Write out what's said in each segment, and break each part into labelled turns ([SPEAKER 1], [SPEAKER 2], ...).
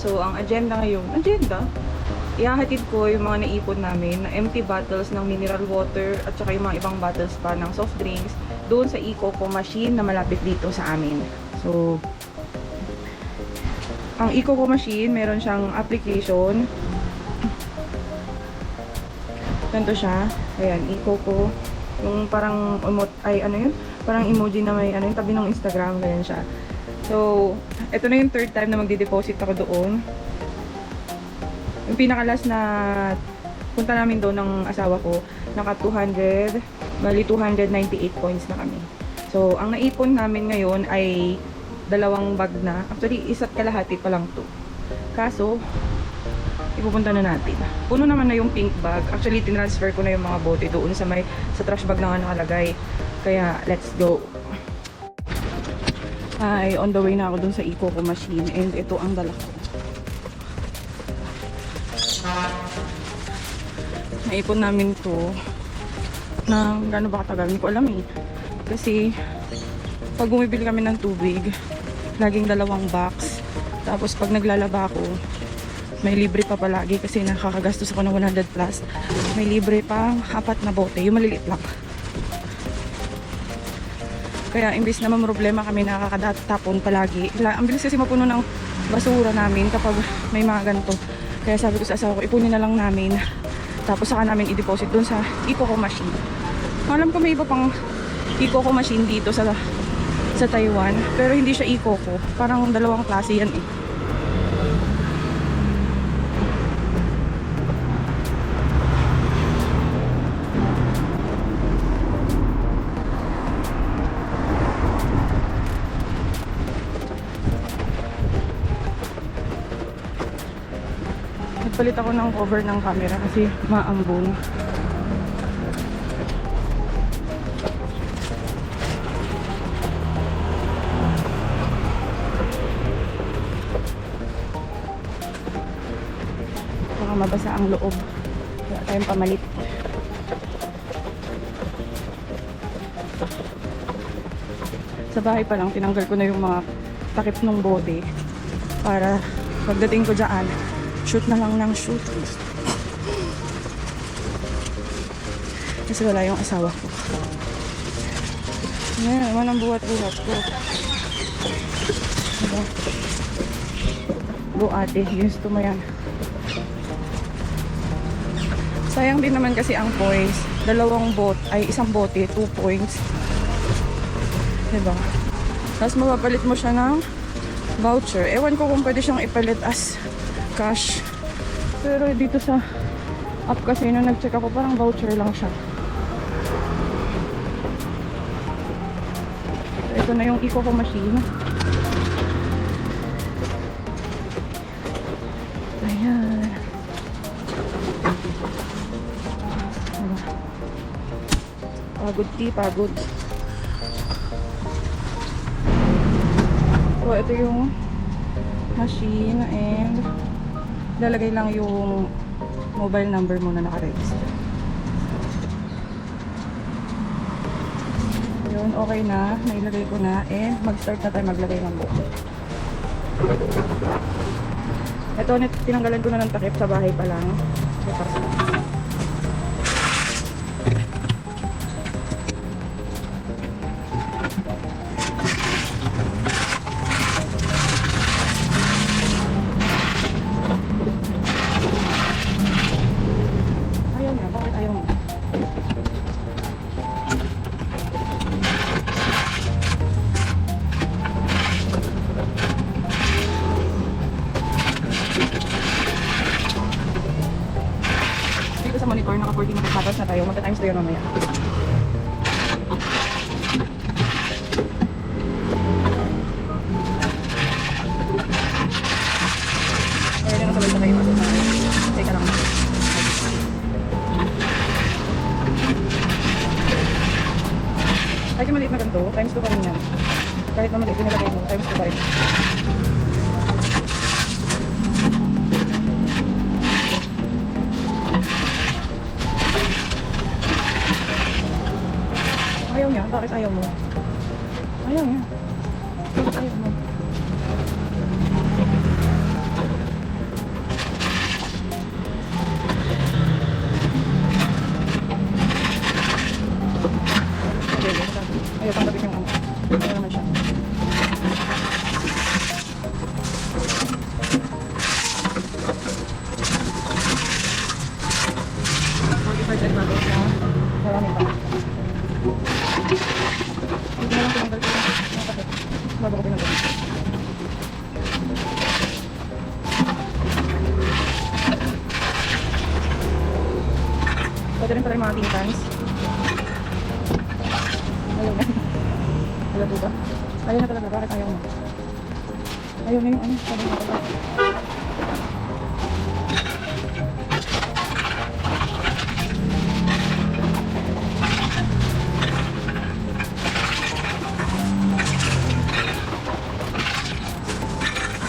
[SPEAKER 1] So, ang agenda ngayon, ihahatid ko yung mga naipon namin na empty bottles ng mineral water at saka yung mga ibang bottles pa ng soft drinks doon sa eCoco machine na malapit dito sa amin. So, ang eCoco machine, meron siyang application. Ganito siya. Ayan, eCoco. Yung parang parang emoji na may yung tabi ng Instagram, ganyan siya. So, ito na yung third time na magde-deposit ako doon. Yung pinakalas na punta namin doon ng asawa ko, naka 200, bali 298 points na kami. So, ang naipon namin ngayon ay 2 bag na. Actually, isa't kalahati pa lang to. Kaso, ipupunta na natin. Puno naman na yung pink bag. Actually, tinransfer ko na yung mga bote doon sa trash bag na nakalagay. Kaya, let's go. Ay, on the way na ako doon sa eCoco machine. And ito ang dala ko. Naipon namin to ng gano'n ba katagal, hindi ko alam eh. Kasi pag bumibili kami ng tubig, laging 2 box. Tapos pag naglalaba ako, may libre pa palagi kasi nakakagastos ako ng 100 plus. May libre pang 4 na bote, yung maliliit lang. Kaya imbis na mamroblema kami, nakakatapon palagi. Ang bilis kasi mapuno ng basura namin kapag may mga ganito. Kaya sabi ko sa asawa ko, ipunin na lang namin. Tapos saka namin i-deposit dun sa eCoco machine. Alam ko may iba pang eCoco machine dito sa Taiwan. Pero hindi siya eCoco. Parang 2 klase yan eh. Nagpalit ako ng cover ng camera kasi maambon. Baka mabasa ang loob. Wala tayong pamalit. Sa bahay pa lang, tinanggal ko na yung mga takip ng bote para pagdating ko dyan, shoot na lang ng shoot. Kasi wala yung asawa ko. Yan, naman ang buhat-buhat ko. Diba? Go ate, gusto mo yan. Sayang din naman kasi ang points. 2 bote, 2 points. Diba? Tapos mapapalit mo siya ng voucher. Ewan ko kung pwede siyang ipalit as cash. Pero dito sa app kasi nung nag-check ako, parang voucher lang siya. So, ito na yung eCoco machine. Ayan. Pagod pagod. So, ito yung machine and lalagay lang yung mobile number mo na naka-register. Yun, okay na. Nailagay ko na and mag-start na tayo maglagay ng book. Ito, tinanggalan ko na ng takip sa bahay pa lang. Sa monitor, naka 14 minutes matas na tayo. Magta-times tayo mamaya. Ayan yung nasabay sa kayo. Teka lang. Kahit yung maliit na ganito, times 2 pa rin yan. Kahit na maliit yung nilagay mo, times 2 pa rin. Ayaw niya? Bakit ayaw mo? Ayaw niya. Bakit ayaw mo? Wala po ba? Ayaw na talaga. Bakit ayaw mo? Ayaw na yung ano. Sabi na ba?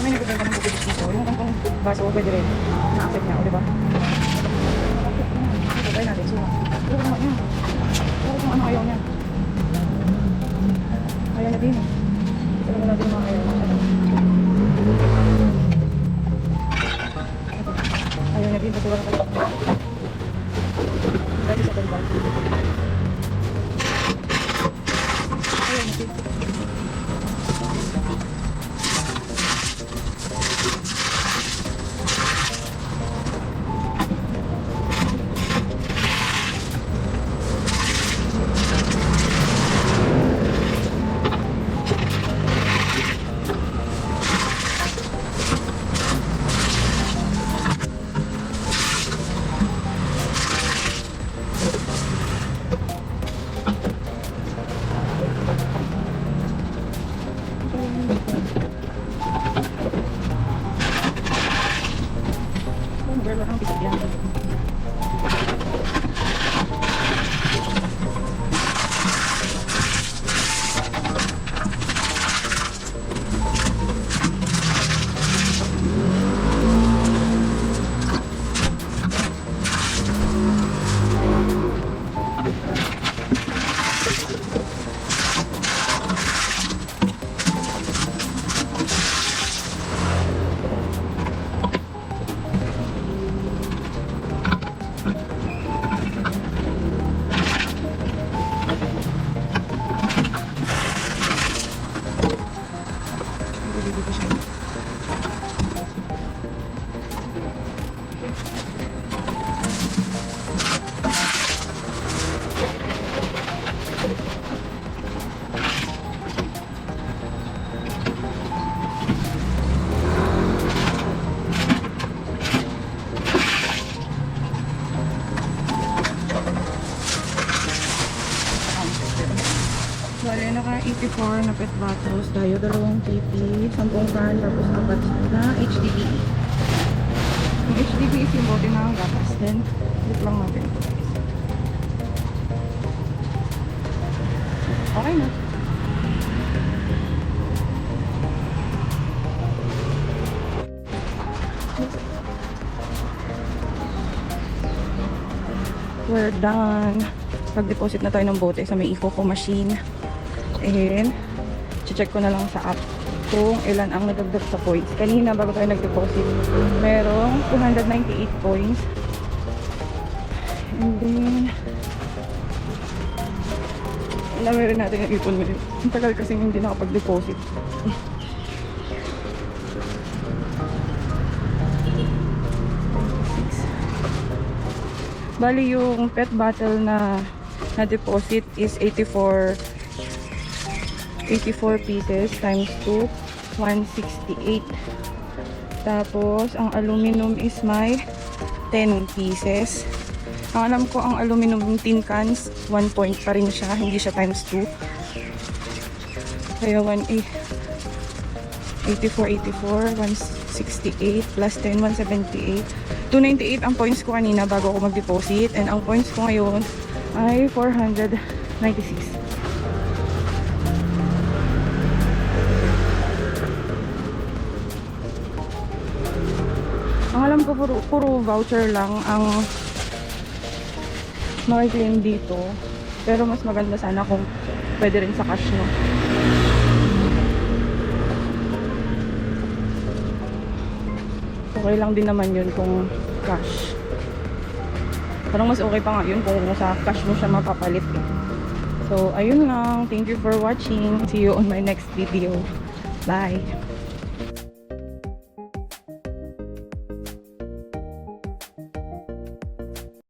[SPEAKER 1] Kami nagbibenta ng bubis dito. Yung kantong baso, pwede rin. Na-accept niya, o diba? Try natin. So, puro naman yan. Puro kung ano ayaw niya. Ayaw niya din. Ito naman natin yung mga ayaw niya. Ayaw niya din. Patuwa na tayo. Dahil sa tanda. Ayaw niya din. Meron ang bisip yan. Bale, naka-84 na pet bottles tayo, 2 PP, 10 can, tapos 4 na HDPE. Yung HDPE is yung bote na gatas. Then, dito lang natin. Okay na. We're done. Pag-deposit na tayo ng bote sa may Ecoco machine. And, check ko na lang sa app kung ilan ang nadagdag sa points. Kanina, bago tayo nag-deposit, merong 298 points. And then, alam rin natin yung ipon mo. Ang tagal kasi hindi nakapag-deposit. Bali, yung pet bottle na deposit is 84 pieces times 2, 168. Tapos, ang aluminum is may 10 pieces. Ang alam ko, ang aluminum tin cans, 1 point pa rin siya. Hindi siya times 2. Kaya 84, 168 plus 10, 178. 298 ang points ko kanina bago ako mag-deposit. And ang points ko ngayon ay 496. Ang alam ko, puro voucher lang ang makiklaim dito. Pero mas maganda sana kung pwede rin sa cash, no? Okay lang din naman yun kung cash. Parang mas okay pa nga yun kung sa cash mo siya mapapalit, eh. So, ayun lang. Thank you for watching. See you on my next video. Bye!